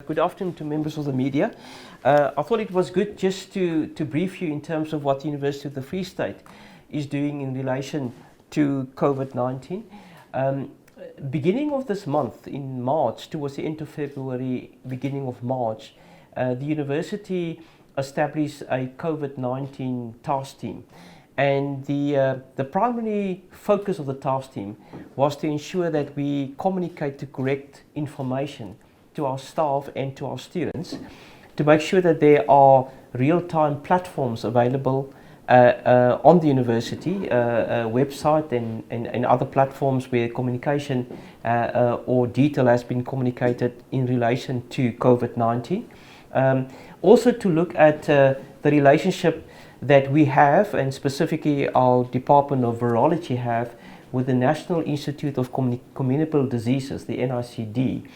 Good afternoon to members of the media. I thought it was good just to brief you in terms of what the University of the Free State is doing in relation to COVID-19. Beginning of this month, in March, towards the end of February, beginning of March, the university established a COVID-19 task team. And the primary focus of the task team was to ensure that we communicate the correct information to our staff and to our students, to make sure that there are real-time platforms available on the university website and other platforms where communication or detail has been communicated in relation to COVID-19. Also to look at the relationship that we have, and specifically our Department of Virology have, with the National Institute of Communicable Diseases, the NICD,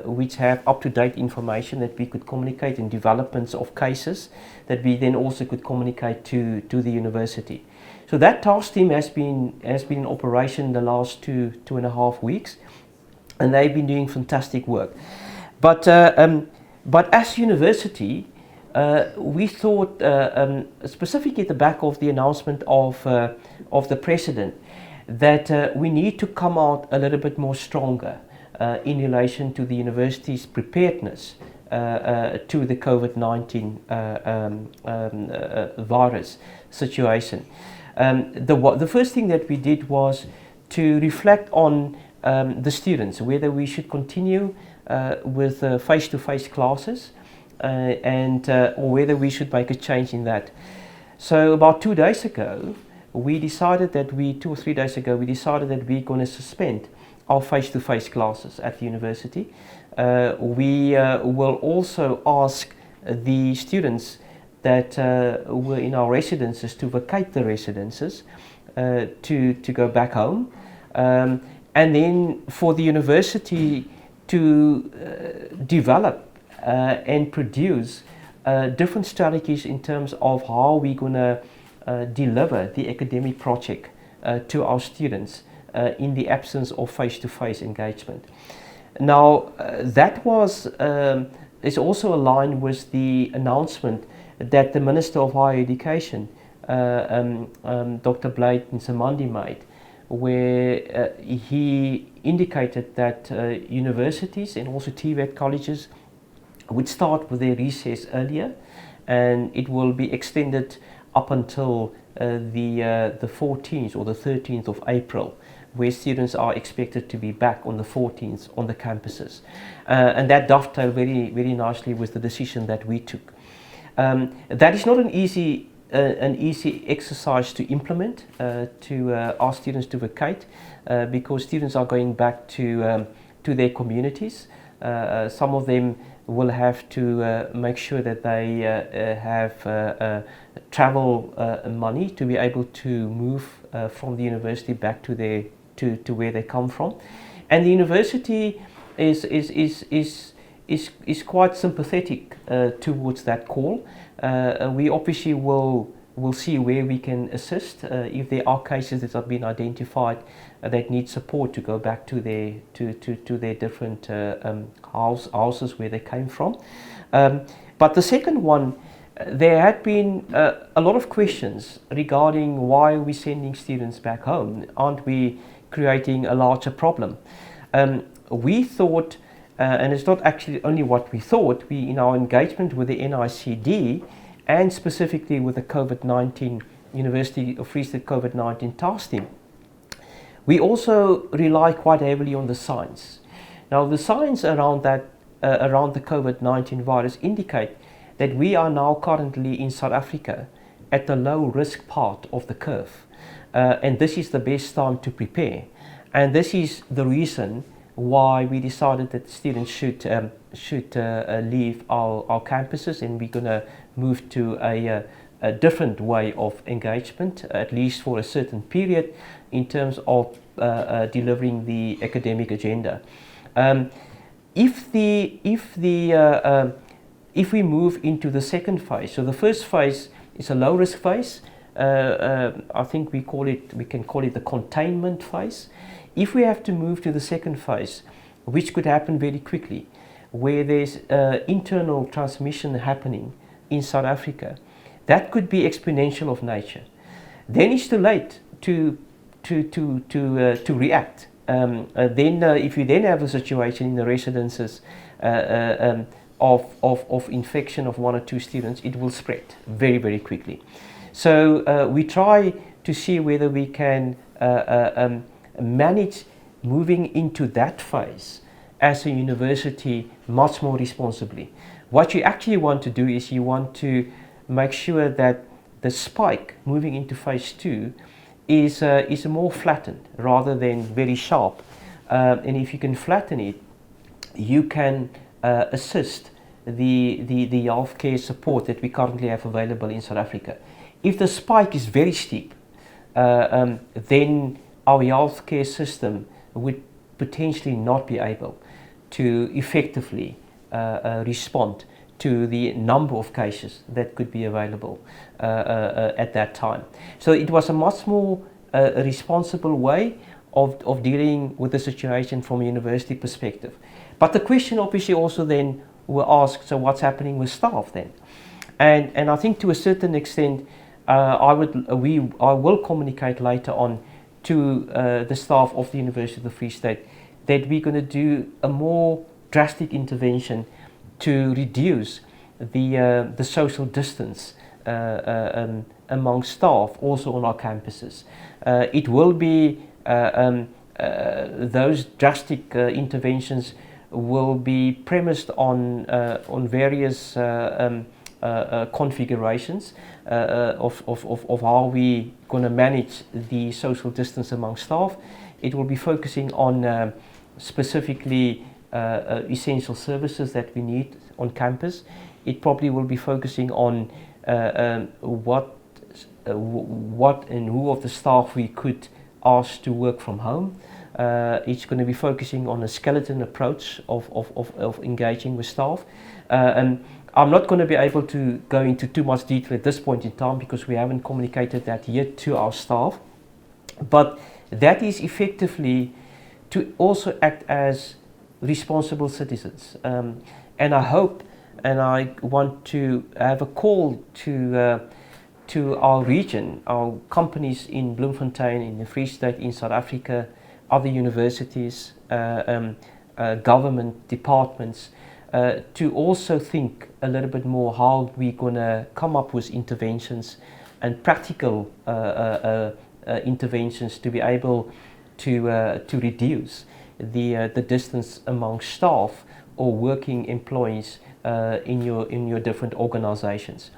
which have up-to-date information that we could communicate in developments of cases that we then also could communicate to the university. So that task team has been in operation the last two and a half weeks, and they've been doing fantastic work. But as university, we thought, specifically at the back of the announcement of the President, that we need to come out a little bit more stronger in relation to the university's preparedness to the COVID-19 virus situation. The first thing that we did was to reflect on the students, whether we should continue with face-to-face classes or whether we should make a change in that. So about 2 days ago, we decided that 2 or 3 days ago, we decided that we're going to suspend our face-to-face classes at the university. We will also ask the students that were in our residences to vacate the residences, to go back home, and then for the university to develop and produce different strategies in terms of how we're going to deliver the academic project to our students in the absence of face-to-face engagement. Now, that is also aligned with the announcement that the Minister of Higher Education, Dr. Blade Nsamandi, made, where he indicated that universities and also TVET colleges would start with their recess earlier, and it will be extended up until the 14th or the 13th of April, where students are expected to be back on the 14th on the campuses. And that dovetailed very, very nicely with the decision that we took. That is not an easy exercise to implement, to ask students to vacate, because students are going back to their communities. Some of them will have to make sure that they have travel money to be able to move from the university back to where they come from, and the university is quite sympathetic towards that call. We obviously will see where we can assist if there are cases that have been identified that need support to go back to their different houses where they came from. But the second one, there had been a lot of questions regarding why we're sending students back home. Aren't we creating a larger problem? We thought, and it's not actually only what we thought, we, in our engagement with the NICD and specifically with the COVID-19 University of Free State COVID-19 task team, we also rely quite heavily on the science. Now, the science around the COVID-19 virus indicate that we are now currently in South Africa at the low risk part of the curve, and this is the best time to prepare. And this is the reason why we decided that students should leave our campuses, and we're going to move to a different way of engagement, at least for a certain period, in terms of delivering the academic agenda. If we move into the second phase, so the first phase is a low risk phase. I think we can call it the containment phase. If we have to move to the second phase, which could happen very quickly, where there's internal transmission happening in South Africa, that could be exponential of nature. Then it's too late to react. If you then have a situation in the residences of infection of 1 or 2 students, it will spread very, very quickly. So we try to see whether we can manage moving into that phase as a university much more responsibly. What you actually want to do is you want to make sure that the spike moving into phase 2 is more flattened rather than very sharp. And if you can flatten it, you can assist the healthcare support that we currently have available in South Africa. If the spike is very steep, then our healthcare system would potentially not be able to effectively respond to the number of cases that could be available at that time. So it was a much more responsible way of dealing with the situation from a university perspective. But the question obviously also then were asked, so what's happening with staff then? And I think to a certain extent, I will communicate later on to the staff of the University of the Free State that we're going to do a more drastic intervention to reduce the social distance among staff also on our campuses. It will be those drastic interventions will be premised on various configurations of how we going to manage the social distance among staff. It will be focusing on specifically essential services that we need on campus. It probably will be focusing on what and who of the staff we could ask to work from home. It's going to be focusing on a skeleton approach of engaging with staff. And I'm not going to be able to go into too much detail at this point in time because we haven't communicated that yet to our staff. But that is effectively to also act as responsible citizens. And I hope and I want to have a call to our region, our companies in Bloemfontein, in the Free State, in South Africa, other universities, government departments, to also think a little bit more how we're going to come up with interventions and practical interventions to be able to reduce the distance among staff or working employees in your different organizations.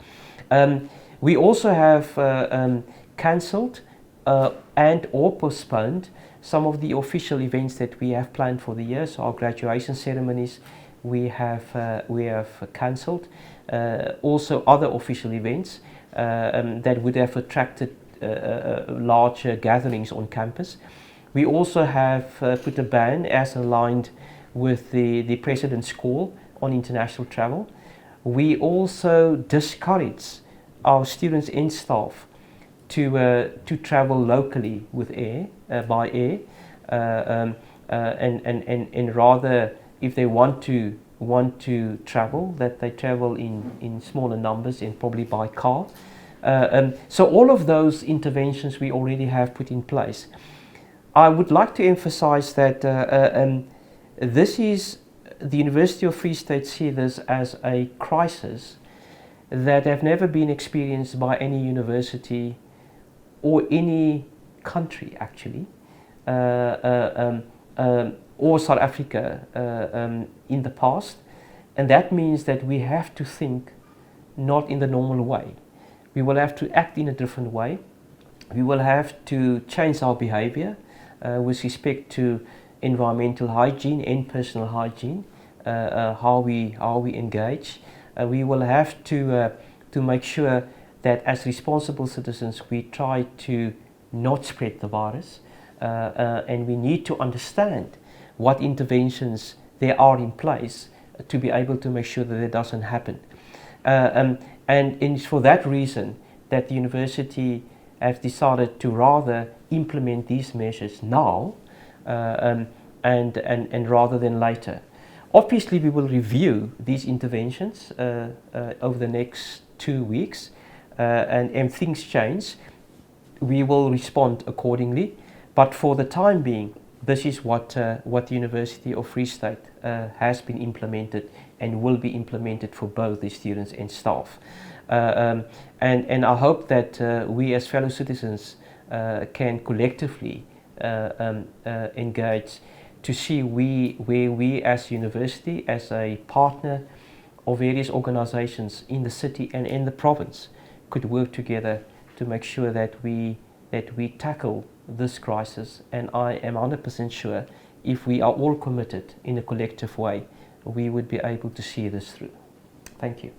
We also have cancelled and or postponed some of the official events that we have planned for the year. So our graduation ceremonies we have cancelled. Also other official events that would have attracted larger gatherings on campus. We also have put a ban as aligned with the President's call on international travel. We also discourage our students and staff to travel locally with by air, and rather, if they want to travel, that they travel in smaller numbers and probably by car. So all of those interventions we already have put in place. I would like to emphasize that this is the University of Free State see this as a crisis that have never been experienced by any university or any country actually, or South Africa in the past. And that means that we have to think not in the normal way. We will have to act in a different way. We will have to change our behavior with respect to environmental hygiene and personal hygiene, how we engage. We will have to make sure that as responsible citizens we try to not spread the virus, and we need to understand what interventions there are in place to be able to make sure that it doesn't happen. And it's for that reason that the university has decided to rather implement these measures now and rather than later. Obviously, we will review these interventions over the next 2 weeks, and if things change, we will respond accordingly. But for the time being, this is what the University of Free State has been implemented and will be implemented for both the students and staff. And I hope that we as fellow citizens can collectively engage to see where we as university, as a partner of various organizations in the city and in the province, could work together to make sure that we tackle this crisis. And I am 100% sure if we are all committed in a collective way, we would be able to see this through. Thank you.